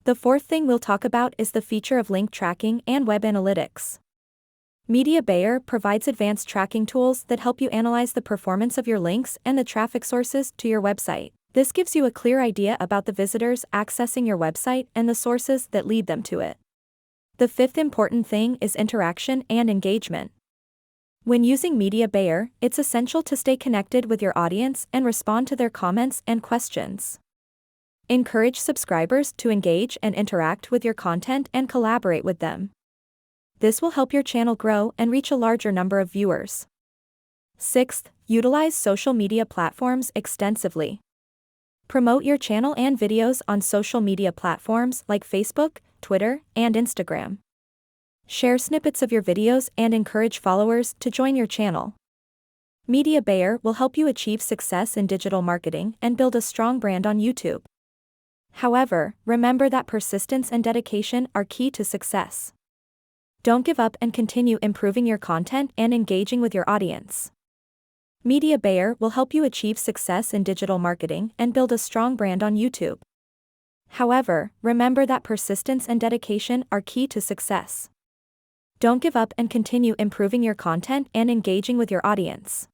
The fourth thing we'll talk about is the feature of link tracking and web analytics. Media Buyer provides advanced tracking tools that help you analyze the performance of your links and the traffic sources to your website. This gives you a clear idea about the visitors accessing your website and the sources that lead them to it. The fifth important thing is interaction and engagement. When using Media Buyer, it's essential to stay connected with your audience and respond to their comments and questions. Encourage subscribers to engage and interact with your content and collaborate with them. This will help your channel grow and reach a larger number of viewers. Sixth, utilize social media platforms extensively. Promote your channel and videos on social media platforms like Facebook, Twitter, and Instagram. Share snippets of your videos and encourage followers to join your channel. Media Buyer will help you achieve success in digital marketing and build a strong brand on YouTube. However, remember that persistence and dedication are key to success. Don't give up and continue improving your content and engaging with your audience. Media Buyer will help you achieve success in digital marketing and build a strong brand on YouTube. However, remember that persistence and dedication are key to success. Don't give up and continue improving your content and engaging with your audience.